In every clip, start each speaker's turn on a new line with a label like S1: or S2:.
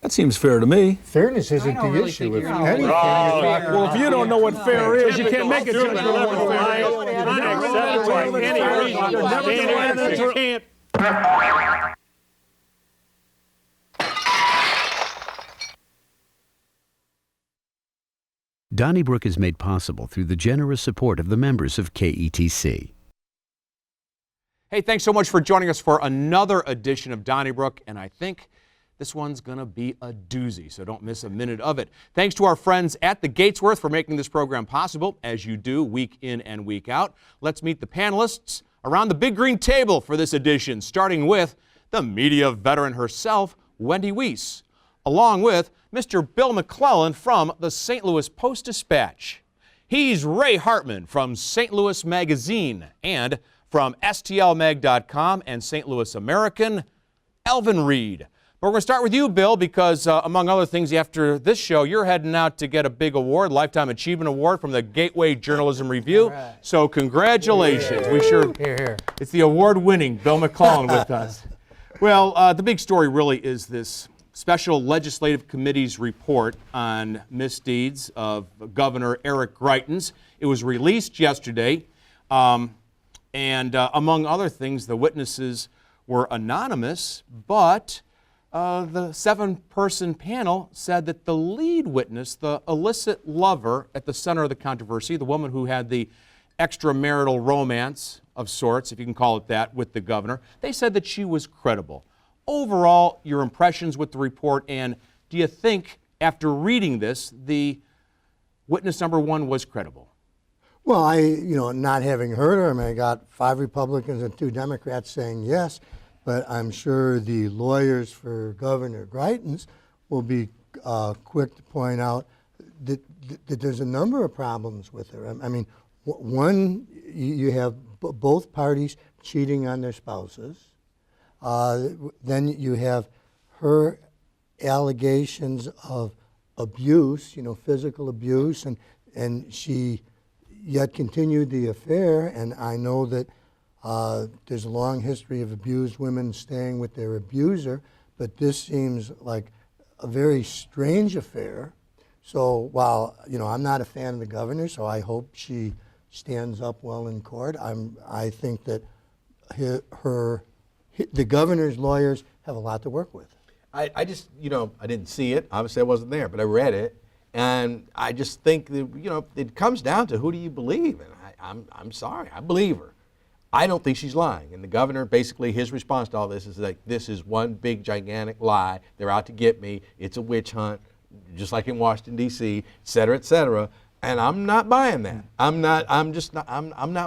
S1: That seems fair to me.
S2: Fairness isn't the issue. If anything,
S1: Well, if you don't know what fair is, you can't make a judgment on what fair is.
S3: Unacceptable by any reason. You can't.
S4: Donnybrook is made possible through the generous support of the members of KETC.
S5: Hey, thanks so much for joining us for another edition of Donnybrook, and I think this one's going to be a doozy, so don't miss a minute of it. Thanks to our friends at the Gatesworth for making this program possible, as you do week in and week out. Let's meet the panelists around the big green table for this edition, starting with the media veteran herself, Wendy Wiese, along with Mr. Bill McClellan from the St. Louis Post-Dispatch. He's Ray Hartmann from St. Louis Magazine, and from STLmag.com and St. Louis American, Alvin Reid. But we're going to start with you, Bill, because among other things, after this show, you're heading out to get a big award, Lifetime Achievement Award from the Gateway Journalism Review. Right. So congratulations.
S2: Here.
S5: We sure.
S2: Here.
S5: It's the award-winning Bill McClellan with us. Well, the big story really is this Special Legislative Committee's report on misdeeds of Governor Eric Greitens. It was released yesterday, and among other things, the witnesses were anonymous, but the 7-person panel said that the lead witness, the illicit lover at the center of the controversy, the woman who had the extramarital romance of sorts, if you can call it that, with the governor, they said that she was credible. Overall, your impressions with the report, and do you think, after reading this, the witness number 1 was credible?
S6: Well, not having heard her, I mean, I got 5 Republicans and 2 Democrats saying yes, but I'm sure the lawyers for Governor Greitens will be quick to point out that there's a number of problems with her. I mean, one, you have both parties cheating on their spouses. Then you have her allegations of abuse, physical abuse, and she yet continued the affair. And I know that there's a long history of abused women staying with their abuser, but this seems like a very strange affair. So while, I'm not a fan of the governor, so I hope she stands up well in court. I think that the governor's lawyers have a lot to work with.
S7: I just, I didn't see it. Obviously, I wasn't there, but I read it. And I just think that, it comes down to who do you believe? And I'm sorry, I believe her. I don't think she's lying. And the governor, basically, his response to all this is like, this is one big, gigantic lie. They're out to get me. It's a witch hunt, just like in Washington, D.C., et cetera, et cetera. And I'm not buying that. I'm not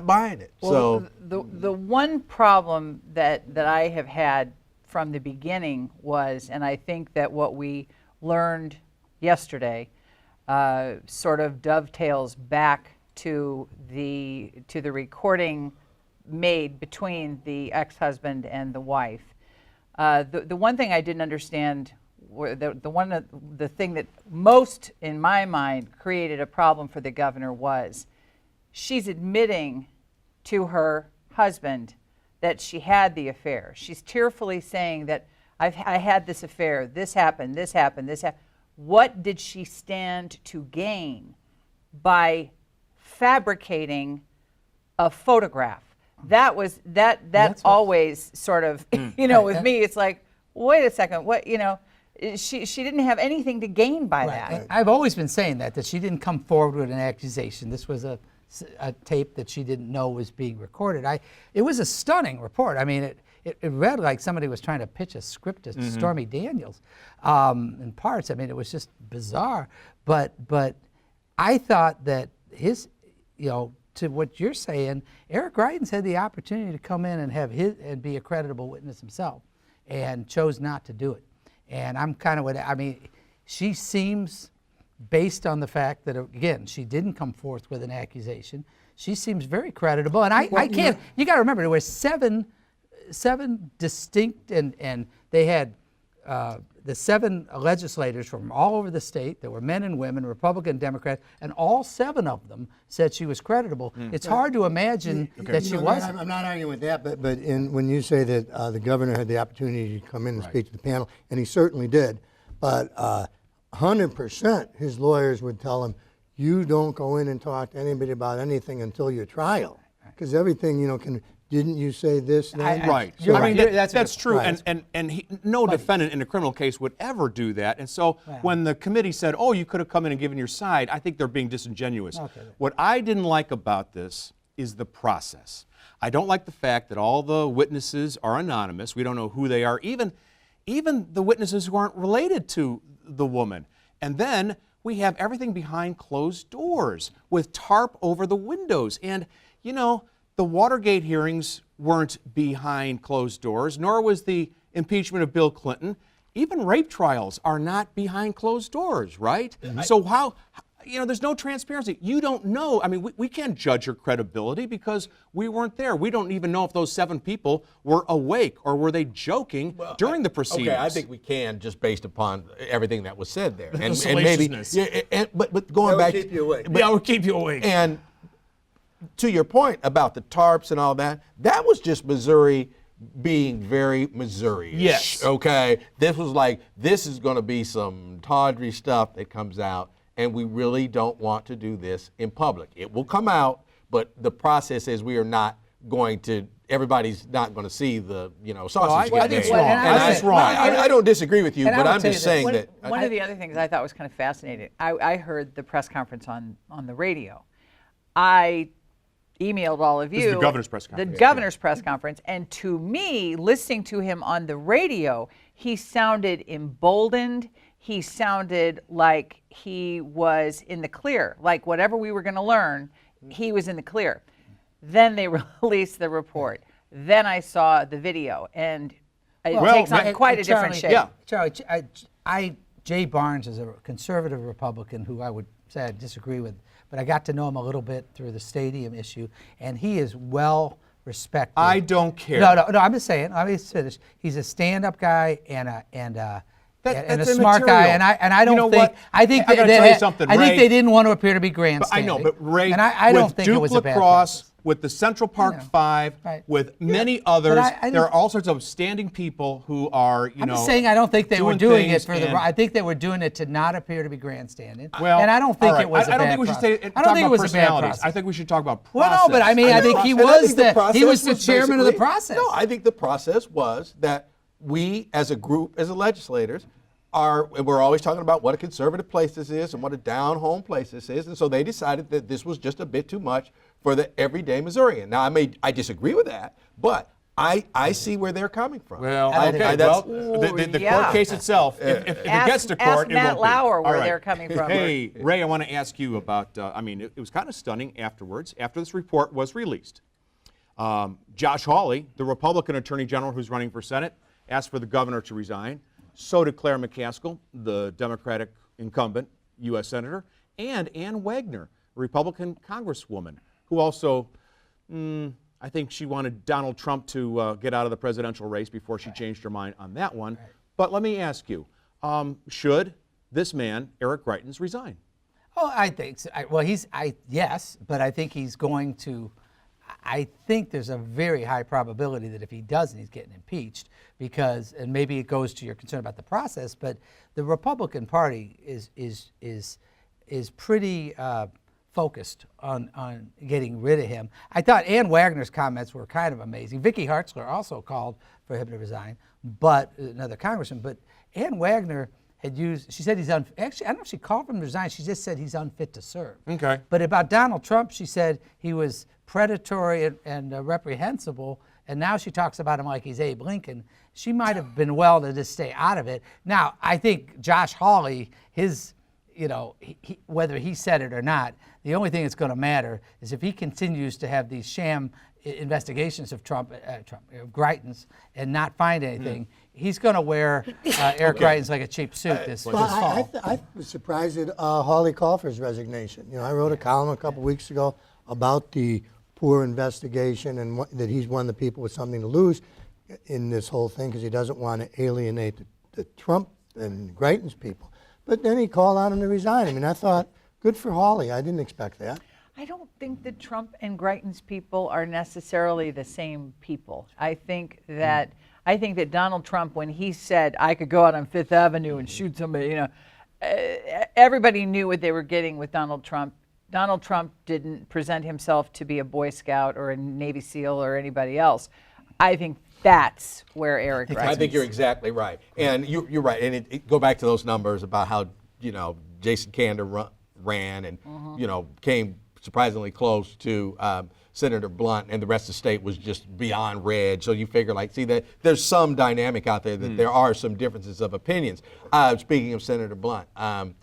S7: buying it.
S8: Well, so the one problem that I have had from the beginning was, and I think that what we learned yesterday sort of dovetails back to the recording made between the ex-husband and the wife. The one thing I didn't understand, the thing that most, in my mind, created a problem for the governor was she's admitting to her husband that she had the affair. She's tearfully saying that I had this affair, this happened, this happened, this happened. What did she stand to gain by fabricating a photograph? That's always sort of, with me, it's like, wait a second, what, she didn't have anything to gain by that.
S2: I've always been saying that she didn't come forward with an accusation. This was a tape that she didn't know was being recorded. It was a stunning report. I mean, it read like somebody was trying to pitch a script to Stormy Daniels in parts. I mean, it was just bizarre. But I thought that to what you're saying, Eric Greitens had the opportunity to come in and be a creditable witness himself, and chose not to do it. And I'm kind of she seems, based on the fact that, again, she didn't come forth with an accusation, she seems very creditable. And you got to remember, there were seven distinct, and they had the 7 legislators from all over the state. There were men and women, Republican, Democrat, and all 7 of them said she was creditable. It's hard to imagine that she wasn't.
S6: I'm not arguing with that, but when you say that the governor had the opportunity to come in and speak to the panel, and he certainly did, But 100% his lawyers would tell him, you don't go in and talk to anybody about anything until your trial. Because everything, didn't you say this then?
S5: Right.
S2: You're
S5: I mean,
S2: right.
S5: that's true.
S6: Right.
S5: And no defendant in a criminal case would ever do that. And so when the committee said, oh, you could have come in and given your side, I think they're being disingenuous.
S2: Okay.
S5: What I didn't like about this is the process. I don't like the fact that all the witnesses are anonymous. We don't know who they are, even the witnesses who aren't related to the woman. And then we have everything behind closed doors with tarp over the windows. And, the Watergate hearings weren't behind closed doors, nor was the impeachment of Bill Clinton. Even rape trials are not behind closed doors, right? So how, there's no transparency. You don't know. I mean, we can't judge her credibility because we weren't there. We don't even know if those 7 people were awake or were they joking during the proceedings.
S7: Okay, I think we can just based upon everything that was said there. And maybe,
S5: salaciousness.
S7: but going back.
S6: Keep you awake.
S5: Yeah, we'll keep you awake.
S7: And to your point about the tarps and all that, that was just Missouri being very Missouri-ish.
S5: Yes.
S7: Okay? This was like, this is going to be some tawdry stuff that comes out, and we really don't want to do this in public. It will come out, but the process is we are not going to, everybody's not going to see the, sausage.
S5: I think it's wrong.
S2: And
S5: I think it's wrong.
S7: I don't disagree with you,
S2: And I
S7: but
S2: will
S7: I'm
S2: tell
S7: just
S2: you
S7: saying
S8: One,
S7: that.
S8: one of the other things I thought was kind of fascinating, I heard the press conference on the radio. I emailed all of you.
S5: This is the governor's press conference.
S8: The governor's press conference. And to me, listening to him on the radio, he sounded emboldened. He sounded like he was in the clear. Like whatever we were going to learn, he was in the clear. Then they released the report. Then I saw the video. And it takes on quite a different shape.
S5: Yeah.
S2: Charlie, Jay Barnes is a conservative Republican who I would say I disagree with, but I got to know him a little bit through the stadium issue, and he is well respected.
S5: I don't care.
S2: No, I'm just saying. Let me finish. He's a stand-up guy and a
S5: that's
S2: smart guy,
S5: immaterial.
S2: and I don't
S5: You know
S2: think
S5: what?
S2: I think
S5: I gotta
S2: they
S5: tell you
S2: had-
S5: something,
S2: I think
S5: Ray.
S2: they didn't want to appear to be grandstanding.
S5: I know, but Ray,
S2: and I don't think
S5: with
S2: it was a bad
S5: Duke-Lacrosse,
S2: practice.
S5: with the Central Park
S2: know.
S5: 5,
S2: Right.
S5: with many others,
S2: I
S5: there are
S2: just-
S5: all sorts of standing people who are,
S2: I'm just saying I don't think they were
S5: doing
S2: doing it
S5: things
S2: for the.
S5: and-
S2: I think they were doing it to not appear to be grandstanding.
S5: Well,
S2: and I don't think
S5: all right.
S2: it was.
S5: I don't
S2: a
S5: think we
S2: bad
S5: should say.
S2: process. I
S5: talk
S2: don't think it
S5: about
S2: was a bad
S5: personalities.
S2: process.
S5: I think we should talk about process.
S2: Well, no, but I mean, I think he
S7: And I
S2: was
S7: think the
S2: he
S7: process
S2: was the chairman of the
S7: basically-
S2: process.
S7: No, I think the process was that we, as a group, as the legislators, and we're always talking about what a conservative place this is and what a down-home place this is, and so they decided that this was just a bit too much for the everyday Missourian. Now, I disagree with that, but I see where they're coming from.
S5: Well,
S2: I
S5: okay.
S2: think
S5: Well,
S8: Ooh,
S5: the
S8: yeah.
S5: court case itself, if it gets to
S8: Ask
S5: court, it
S8: Matt
S5: won't be.
S8: Lauer where
S5: All right.
S8: they're coming from.
S5: Hey, Ray, I want to ask you about. It was kind of stunning afterwards. After this report was released, Josh Hawley, the Republican Attorney General who's running for Senate, asked for the governor to resign. So did Claire McCaskill, the Democratic incumbent U.S. Senator, and Ann Wagner, a Republican Congresswoman, who also, I think she wanted Donald Trump to get out of the presidential race before she changed her mind on that one. But let me ask you, should this man, Eric Greitens, resign?
S2: Oh, I think so. Yes, but I think he's going to. I think there's a very high probability that if he doesn't, he's getting impeached because, and maybe it goes to your concern about the process, but the Republican Party is pretty focused on getting rid of him. I thought Ann Wagner's comments were kind of amazing. Vicky Hartzler also called for him to resign, but another congressman. But Ann Wagner she said actually, I don't know if she called for him to resign. She just said he's unfit to serve.
S5: Okay.
S2: But about Donald Trump, she said he was predatory and reprehensible, and now she talks about him like he's Abe Lincoln. She might have been well to just stay out of it. Now, I think Josh Hawley, whether he said it or not, the only thing that's going to matter is if he continues to have these sham investigations of Greitens, and not find anything, he's going to wear Eric Greitens like a cheap suit this fall.
S6: I was surprised that Hawley called for his resignation. I wrote a column a couple weeks ago about the poor investigation and that he's one of the people with something to lose in this whole thing because he doesn't want to alienate the Trump and Greitens people. But then he called on him to resign. I mean, I thought, good for Hawley. I didn't expect that.
S8: I don't think that Trump and Greitens people are necessarily the same people. I think that I think that Donald Trump, when he said, I could go out on Fifth Avenue and shoot somebody, you know, everybody knew what they were getting with Donald Trump. Donald Trump didn't present himself to be a Boy Scout or a Navy SEAL or anybody else. I think that's where Eric
S7: I think you're exactly right. And you're right. And go back to those numbers about how, you know, Jason Kander ran and, you know, came surprisingly close to Senator Blunt, and the rest of the state was just beyond red. So you figure, like, see, that there's some dynamic out there that there are some differences of opinions. Speaking of Senator Blunt,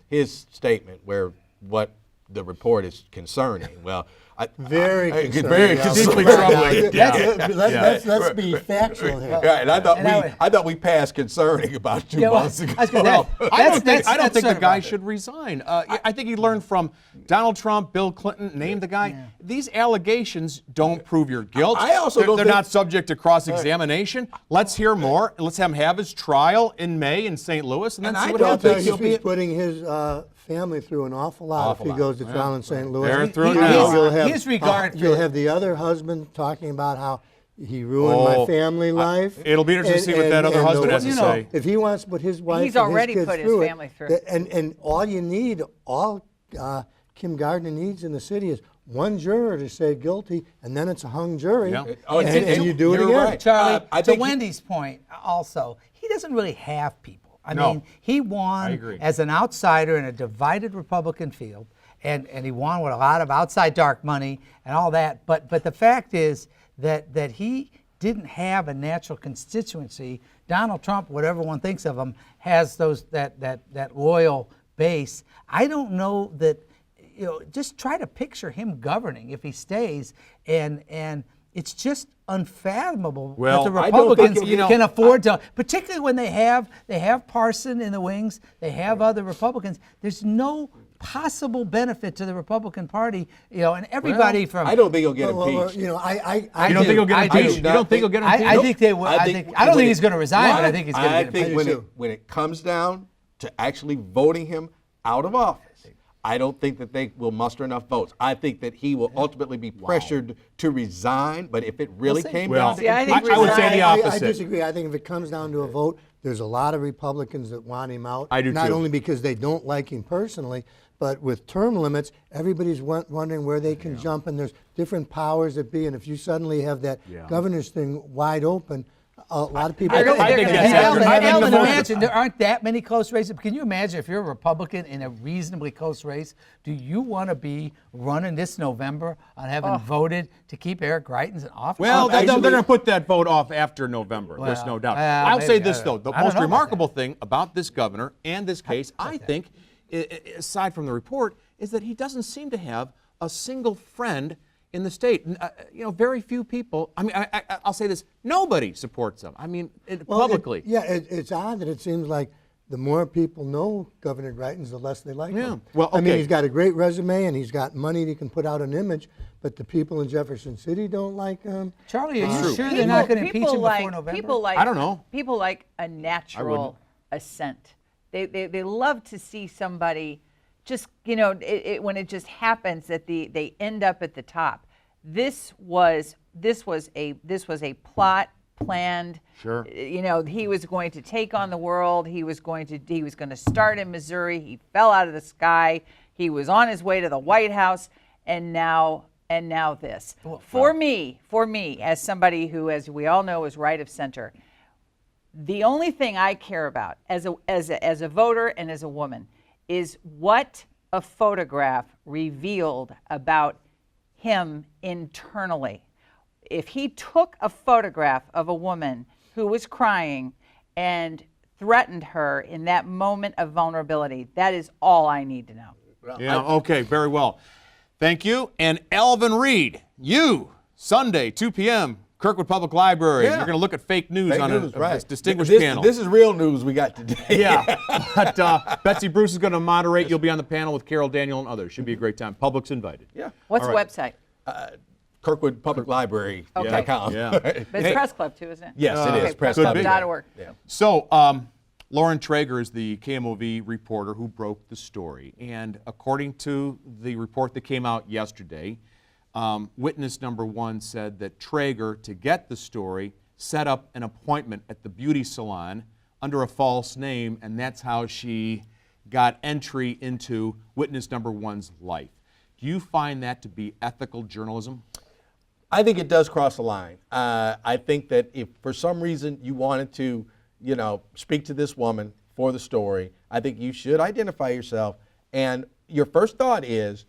S7: his statement where what the report is concerning, well,
S6: Very
S7: very
S6: concerning.
S7: troubling.
S6: Let's be factual here.
S7: Right, and I thought we passed concerning about 2 months ago.
S2: I was gonna say,
S5: I don't think the
S2: sort
S5: guy
S2: of
S5: should resign. I think he learned from Donald Trump, Bill Clinton, name the guy. These allegations don't prove your guilt.
S7: I also don't
S5: they're
S7: think-
S5: not subject to cross-examination. Let's hear more. Let's have him have his trial in May in St. Louis, and then
S7: And
S5: see
S7: I
S5: what
S7: don't
S5: happens.
S7: think
S6: He's putting his family through an awful lot
S7: Awful
S6: if he
S7: lot.
S6: goes to trial in St. Louis.
S5: They're through it
S6: You-
S5: now.
S6: You'll have,
S2: His regard for-
S6: you'll have the other husband talking about how he ruined my family life.
S5: It'll be interesting to see what that other husband has to say.
S6: If he wants to put his wife
S8: He's
S6: and
S8: already
S6: his kids
S8: put his
S6: through
S8: family
S6: it,
S8: through.
S6: and all you need, Kim Gardner needs in the city is one juror to say guilty, and then it's a hung jury,
S5: Yeah.
S6: and you do it
S7: You're
S6: again.
S7: right.
S2: Charlie,
S7: I
S2: to
S7: think
S2: Wendy's point, also, he doesn't really have people. I
S5: No.
S2: mean, he
S5: I
S2: won
S5: agree.
S2: as an outsider in a divided Republican field, and he won with a lot of outside dark money and all that. But the fact is that he didn't have a natural constituency. Donald Trump, whatever one thinks of him, has that loyal base. I don't know that. You know, just try to picture him governing if he stays, and it's just unfathomable
S5: Well,
S2: that the
S7: I don't think
S2: Republicans
S7: you know,
S2: can afford to, particularly when they have Parson in the wings, they have other Republicans. There's no possible benefit to the Republican Party, you know, and everybody from.
S7: I don't think he'll get
S6: Well,
S7: impeached.
S6: you know, I
S5: You don't think he'll get
S2: I do.
S5: impeached? You don't think he'll get impeached?
S2: I think they will. I don't think he's going to resign, but I think he's going to
S7: I
S2: get
S7: think
S2: impeached.
S7: when it comes down to actually voting him out of office, I don't think that they will muster enough votes. I think that he will ultimately be pressured to resign. But if it really came
S5: Well,
S7: down to
S8: See, I think
S5: I would say the
S6: I
S5: opposite.
S6: disagree. I think if it comes down to a vote, there's a lot of Republicans that want him out.
S5: I do
S6: Not
S5: too.
S6: only because they don't like him personally, but with term limits, everybody's wondering where they can jump, and there's different powers that be. And if you suddenly have that governor's thing wide open, a lot of people.
S5: I think that's
S2: Alvin,
S5: I think the
S2: Alvin,
S5: vote-
S2: imagine there aren't that many close races. Can you imagine if you're a Republican in a reasonably close race? Do you want to be running this November on having voted to keep Eric Greitens in office?
S5: Well, they're
S7: actually-
S5: going to put that vote off after November. There's no doubt.
S2: well,
S5: I'll say
S2: maybe,
S5: this,
S2: I
S5: though.
S2: don't
S5: The
S2: know. I don't
S5: most
S2: know about
S5: remarkable thing about this governor and this case, I think, aside from the report, is that he doesn't seem to have a single friend in the state. You know, very few people. I mean, I'll say this: nobody supports him. I mean, publicly.
S6: It's odd that it seems like the more people know Governor Greitens, the less they like him.
S5: Well,
S6: I mean,
S5: okay.
S6: he's got a great resume and he's got money that can put out an image, but the people in Jefferson City don't like him.
S2: Charlie, are you
S5: true.
S2: sure they're not going to impeach him before
S8: like,
S2: November?
S8: People like
S5: I don't know.
S8: People like a natural ascent. They love to see somebody just, you know, when it just happens that they end up at the top. This was a plot planned.
S5: Sure.
S8: You know, he was going to take on the world. He was going to start in Missouri. He fell out of the sky. He was on his way to the White House, and now this. For me, as somebody who, as we all know, is right of center, the only thing I care about as a voter and as a woman is what a photograph revealed about him internally. If he took a photograph of a woman who was crying and threatened her in that moment of vulnerability, that is all I need to know.
S5: Yeah, okay, very well. Thank you. And Alvin Reid, you, Sunday, 2 p.m., Kirkwood Public Library.
S7: Yeah.
S5: You're going to look at fake news
S7: Fake
S5: on
S7: news,
S5: a
S7: right.
S5: distinguished
S7: this,
S5: panel.
S7: This is real news we got today.
S5: Yeah, but Betsy Bruce is going to moderate. You'll be on the panel with Carol Daniel and others. Should be a great time. Public's invited.
S7: Yeah.
S8: What's the website?
S7: Kirkwood Public Library.
S8: Okay.
S5: Yeah.
S8: But it's Press Club too, isn't it?
S7: Yes, it is.
S8: Okay, pressclub.org.
S7: Yeah.
S5: So, Lauren Traeger is the KMOV reporter who broke the story. And according to the report that came out yesterday, witness number one said that Traeger, to get the story, set up an appointment at the beauty salon under a false name, and that's how she got entry into witness number one's life. Do you find that to be ethical journalism?
S7: I think it does cross the line. I think that if for some reason you wanted to, speak to this woman for the story, I think you should identify yourself. And your first thought is,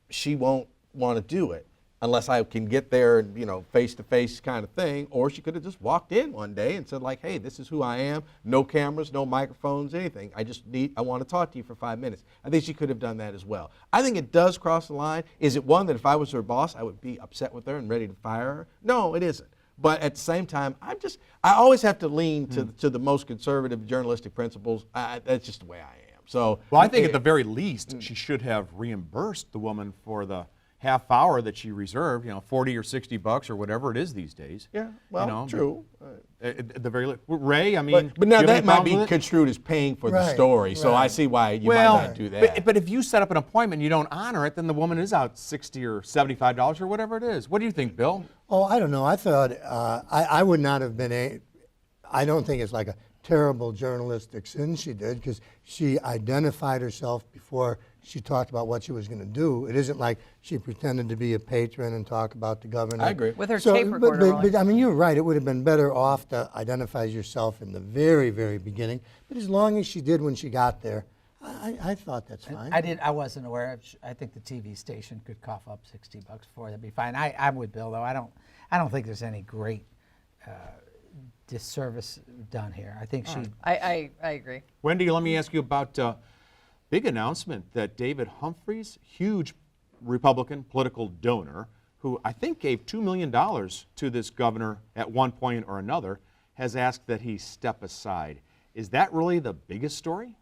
S7: she won't want to do it unless I can get there and, face-to-face kind of thing. Or she could have just walked in one day and said like, hey, this is who I am. No cameras, no microphones, anything. I want to talk to you for 5 minutes. I think she could have done that as well. I think it does cross the line. Is it one that if I was her boss, I would be upset with her and ready to fire her? No, it isn't. But at the same time, I always have to lean to the most conservative journalistic principles. That's just the way I am. So,
S5: well, I think at the very least, she should have reimbursed the woman for the half hour that she reserved, $40 or $60 or whatever it is these days.
S7: Yeah, well, true.
S5: At the very least, Ray, I mean,
S7: but now that might be construed as paying for the story, so I see why you might not do that.
S5: But if you set up an appointment and you don't honor it, then the woman is out $60 or $75 or whatever it is. What do you think, Bill?
S6: Oh, I don't know. I thought I would not have been I don't think it's like a terrible journalistic sin she did, because she identified herself before she talked about what she was going to do. It isn't like she pretended to be a patron and talk about the governor.
S7: I agree.
S8: With her tape recorder
S6: but I mean, you're right. It would have been better off to identify yourself in the very, very beginning. But as long as she did when she got there, I thought that's fine.
S2: I wasn't aware. I think the TV station could cough up $60 for it. That'd be fine. I'm with Bill though. I don't think there's any great disservice done here. I think she.
S8: I agree.
S5: Wendy, let me ask you about big announcement that David Humphreys, huge Republican political donor, who I think gave $2 million to this governor at one point or another, has asked that he step aside. Is that really the biggest story?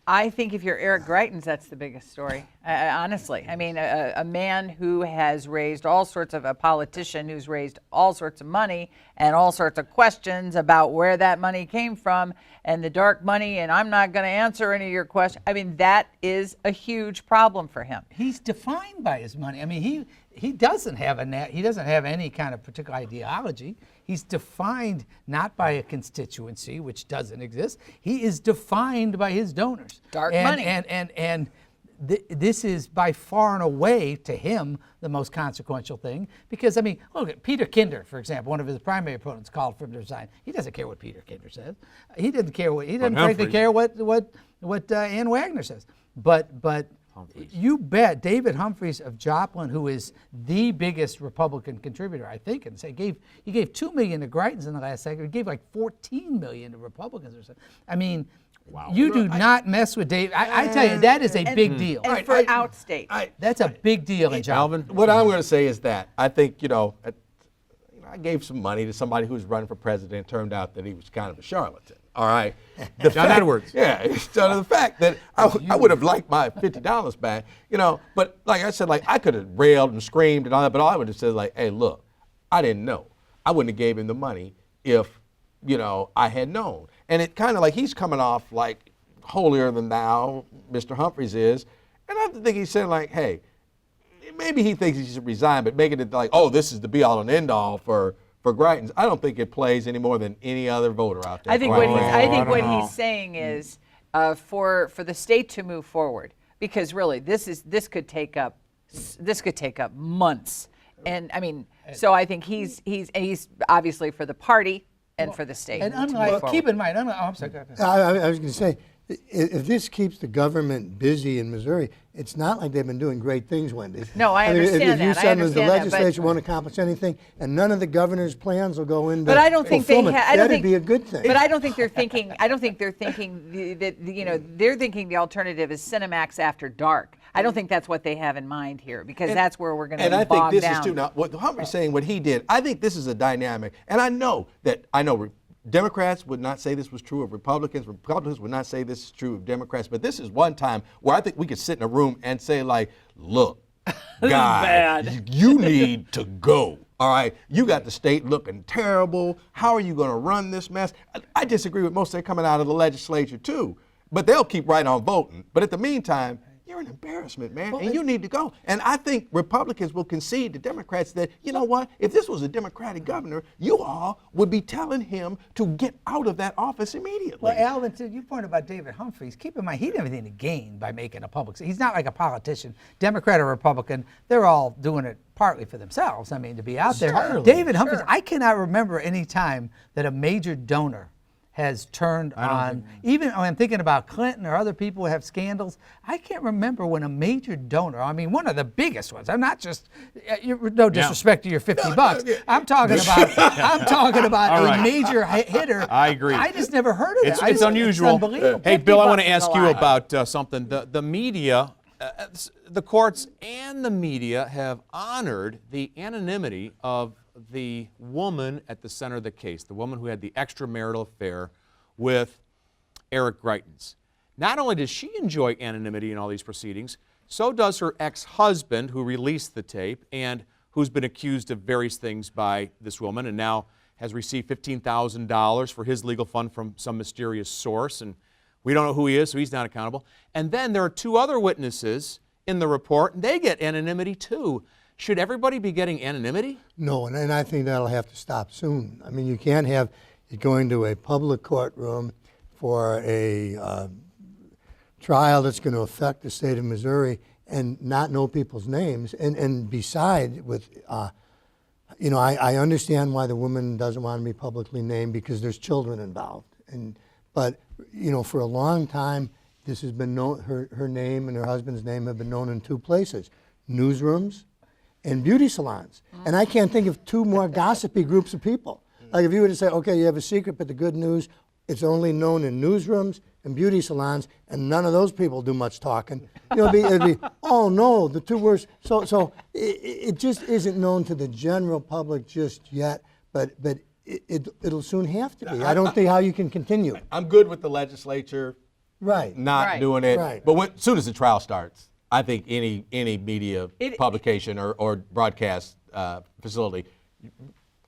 S8: I think if you're Eric Greitens, that's the biggest story, honestly. I mean, a man who has raised all sorts of, a politician who's raised all sorts of money and all sorts of questions about where that money came from and the dark money, and I'm not going to answer any of your questions. I mean, that is a huge problem for him.
S2: He's defined by his money. I mean, he doesn't have any kind of particular ideology. He's defined not by a constituency, which doesn't exist. He is defined by his donors.
S8: Dark money.
S2: And this is by far and away to him the most consequential thing, because I mean, look at Peter Kinder, for example. One of his primary opponents called for him to resign. He doesn't care what Peter Kinder says. He doesn't frankly care what Ann Wagner says. But you bet David Humphreys of Joplin, who is the biggest Republican contributor, I think, and say he gave $2 million to Greitens in the last cycle. He gave like $14 million to Republicans or something. I mean, wow. You do not mess with David. I tell you, that is a big deal.
S8: And for outstate.
S2: That's a big deal in Joplin.
S7: Alvin, what I'm going to say is that I think, I gave some money to somebody who was running for president. It turned out that he was kind of a charlatan. All right.
S5: John Edwards.
S7: Yeah, it's the fact that I would have liked my $50 back, but like I said, like I could have railed and screamed and all that, but all I would have said like, hey, look, I didn't know. I wouldn't have gave him the money if, I had known. And it kind of like he's coming off like holier than thou, Mr. Humphreys is. And I think he's saying like, hey, maybe he thinks he should resign, but making it like, oh, this is the be all and end all for Greitens. I don't think it plays any more than any other voter out there.
S8: I think what he's saying is for the state to move forward, because really this could take up months. And I mean, so I think he's obviously for the party and for the state.
S2: And unlike, keep in mind, I'm sorry.
S6: I was going to say, if this keeps the government busy in Missouri, it's not like they've been doing great things, Wendy.
S8: No, I understand
S6: if
S8: that.
S6: you said the legislature won't accomplish anything, and none of the governor's plans will go into
S8: but I don't think
S6: fulfillment,
S8: that'd
S6: be a good thing.
S8: But I don't think they're thinking. I don't think they're thinking that they're thinking the alternative is Cinemax after dark. I don't think that's what they have in mind here, because that's where we're going to be bogged down.
S7: And I think this is too. Now, what Humphrey's saying, what he did, I think this is a dynamic, and I know Democrats would not say this was true of Republicans. Republicans would not say this is true of Democrats. But this is one time where I think we could sit in a room and say, like, look, guys, you need to go. All right, you got the state looking terrible. How are you going to run this mess? I disagree with most of them coming out of the legislature, too. But they'll keep right on voting. But at the meantime, you're you're an embarrassment, man, and you need to go. And I think Republicans will concede to Democrats that, you know what, if this was a Democratic governor, you all would be telling him to get out of that office immediately.
S2: Well, Alvin, to your point about David Humphreys, keep in mind, he didn't have anything to gain by making a public. He's not like a politician, Democrat or Republican. They're all doing it partly for themselves. I mean, to be out there. David Humphreys, I cannot remember any time that a major donor has turned on, even when I'm thinking about Clinton or other people who have scandals, I can't remember when a major donor, I mean, one of the biggest ones, I'm not just, no disrespect to your $50, I'm talking about a major hitter.
S5: I agree.
S2: I just never heard of it.
S5: It's unusual.
S2: It's unbelievable.
S5: Hey, Bill, I want to
S8: $50 is
S5: ask
S8: a
S5: you
S8: lot.
S5: about something. The media, the courts and the media have honored the anonymity of the woman at the center of the case, the woman who had the extramarital affair with Eric Greitens. Not only does she enjoy anonymity in all these proceedings, so does her ex-husband, who released the tape and who's been accused of various things by this woman and now has received $15,000 for his legal fund from some mysterious source, and we don't know who he is, so he's not accountable. And then there are two other witnesses in the report, and they get anonymity too. Should everybody be getting anonymity?
S6: No, and I think that'll have to stop soon. I mean, you can't have it going to a public courtroom for a trial that's going to affect the state of Missouri and not know people's names. And beside, with, you know, I understand why the woman doesn't want to be publicly named because there's children involved. But, you know, for a long time, this has been known, her name and her husband's name have been known in two places, newsrooms and beauty salons. And I can't think of two more gossipy groups of people. Like if you were to say, okay, you have a secret, but the good news, it's only known in newsrooms and beauty salons, and none of those people do much talking. You know, it'd be oh no, the two worst. So it just isn't known to the general public just yet, but it'll soon have to be. I don't think how you can continue.
S7: I'm good with the legislature not
S8: Right.
S7: doing it.
S6: Right.
S7: But as soon as the trial starts, I think any media publication or broadcast facility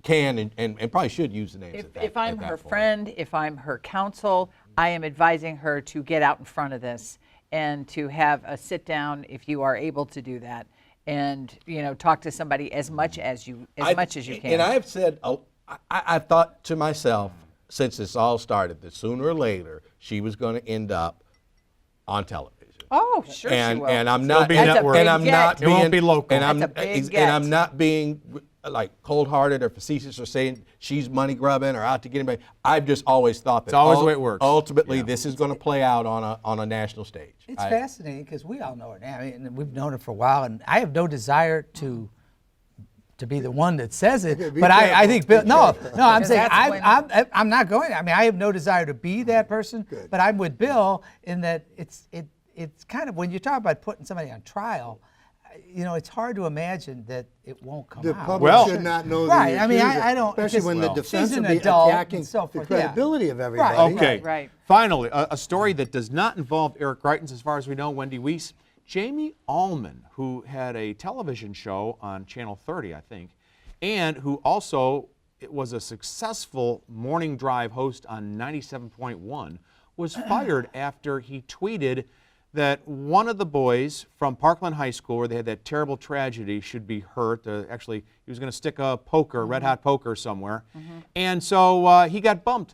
S7: can and probably should use the names.
S8: If I'm her friend, if I'm her counsel, I am advising her to get out in front of this and to have a sit down if you are able to do that, and talk to somebody as much as you can.
S7: And I have said, I thought to myself since this all started that sooner or later she was going to end up on television.
S8: Oh, sure she will.
S7: And I'm not.
S5: be a network.
S7: And I'm not
S5: It won't be local.
S7: And
S8: That's a big
S7: and
S8: get.
S7: I'm not being like cold-hearted or facetious or saying she's money grubbing or out to get anybody. I've just always thought that
S5: It's always the way it works.
S7: Ultimately, this is going to play out on a national stage.
S2: It's fascinating because we all know her now. I mean, we've known her for a while, and I have no desire to be the one that says it. But I think Bill. No, I'm saying I'm not going. I mean, I have no desire to be that person. But I'm with Bill in that it's kind of, when you talk about putting somebody on trial, it's hard to imagine that it won't come
S6: The
S2: out.
S6: public should not know the
S2: Right, I mean,
S6: accuser,
S2: I don't,
S6: especially when the
S2: she's
S6: defense
S2: an
S6: will be
S2: adult
S6: attacking
S2: and so
S6: the
S2: forth, yeah.
S6: credibility of everybody.
S5: Okay.
S8: Right.
S5: Finally, a story that does not involve Eric Greitens, as far as we know, Wendy Wiese. Jamie Allman, who had a television show on Channel 30, I think, and who also was a successful morning drive host on 97.1, was fired after he tweeted that one of the boys from Parkland High School, where they had that terrible tragedy, should be hurt. Actually, he was going to stick a poker, red hot poker somewhere. And so he got bumped.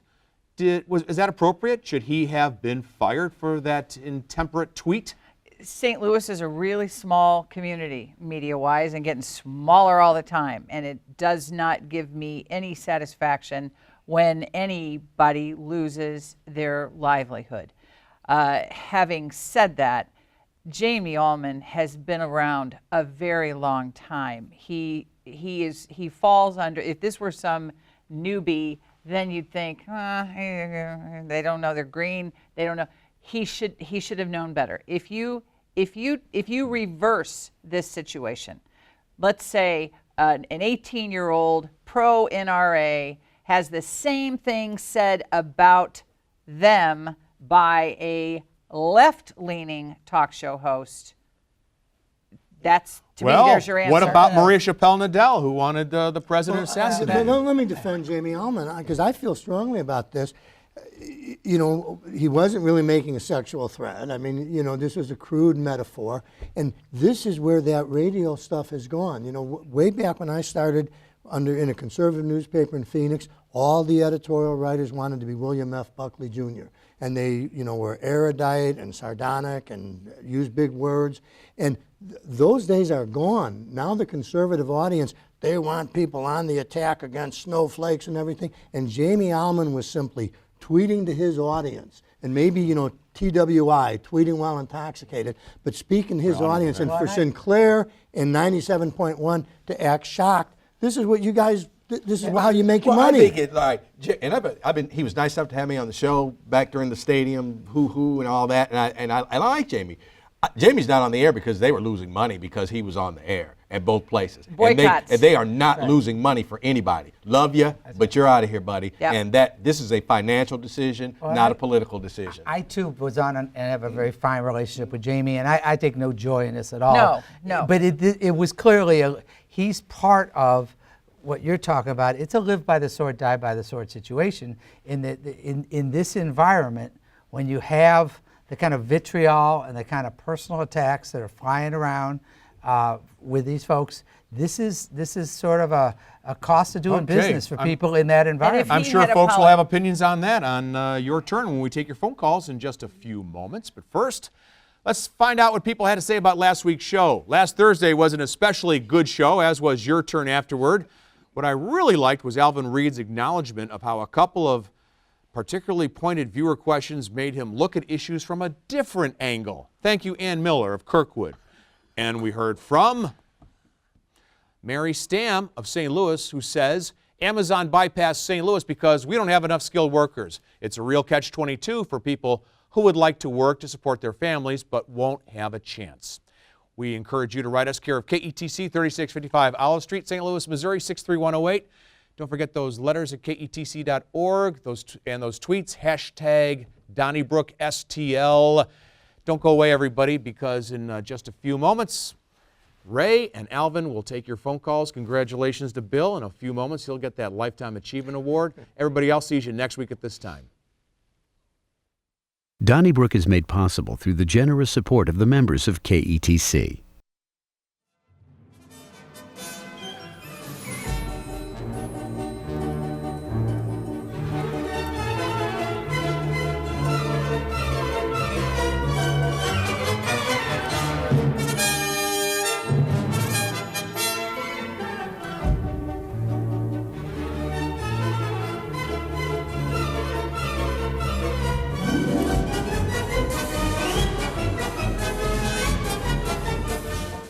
S5: Is that appropriate? Should he have been fired for that intemperate tweet?
S8: St. Louis is a really small community, media-wise, and getting smaller all the time. And it does not give me any satisfaction when anybody loses their livelihood. Having said that, Jamie Allman has been around a very long time. He falls under, if this were some newbie, then you'd think, they don't know, they're green, they don't know. He should have known better. If you reverse this situation, let's say an 18-year-old pro NRA has the same thing said about them by a left-leaning talk show host. That's, to me, there's your answer.
S5: What about Maria Chappelle-Nadal, who wanted the president assassinated?
S6: Let me defend Jamie Allman, because I feel strongly about this. you know, he wasn't really making a sexual threat. I mean, you know, this was a crude metaphor. And this is where that radio stuff has gone. You know, way back when I started in a conservative newspaper in Phoenix, all the editorial writers wanted to be William F. Buckley Jr. And they, you know, were erudite and sardonic and used big words. And those days are gone. Now the conservative audience, they want people on the attack against snowflakes and everything. And Jamie Allman was simply tweeting to his audience, and maybe, you know, TWI, tweeting while intoxicated, but speaking to his audience. And for Sinclair in 97.1 to act shocked, this is what you guys, this is how you make your money.
S7: I think it, like, and he was nice enough to have me on the show back during the stadium, and all that, and I like Jamie. Jamie's not on the air because they were losing money because he was on the air at both places.
S8: Boycotts.
S7: And they are not losing money for anybody. Love you, but you're out of here, buddy.
S8: Yep.
S7: And this is a financial decision, not a political decision.
S2: I too was on and have a very fine relationship with Jamie, and I take no joy in this at all.
S8: No.
S2: But it was clearly he's part of what you're talking about. It's a live by the sword, die by the sword situation. In this environment, when you have the kind of vitriol and the kind of personal attacks that are flying around with these folks, this is sort of a cost of doing business for people in that environment.
S5: I'm sure folks will have opinions on that on your turn when we take your phone calls in just a few moments. But first, let's find out what people had to say about last week's show. Last Thursday was an especially good show, as was your turn afterward. What I really liked was Alvin Reid's acknowledgement of how a couple of particularly pointed viewer questions made him look at issues from a different angle. Thank you, Ann Miller of Kirkwood. And we heard from Mary Stam of St. Louis, who says, Amazon bypassed St. Louis because we don't have enough skilled workers. It's a real catch-22 for people who would like to work to support their families but won't have a chance. We encourage you to write us care of KETC, 3655 Olive Street, St. Louis, Missouri, 63108. Don't forget those letters at ketc.org, those tweets, hashtag Donnybrook STL. Don't go away, everybody, because in just a few moments, Ray and Alvin will take your phone calls. Congratulations to Bill. In a few moments, he'll get that Lifetime Achievement Award. Everybody else sees you next week at this time.
S4: Donnybrook is made possible through the generous support of the members of KETC.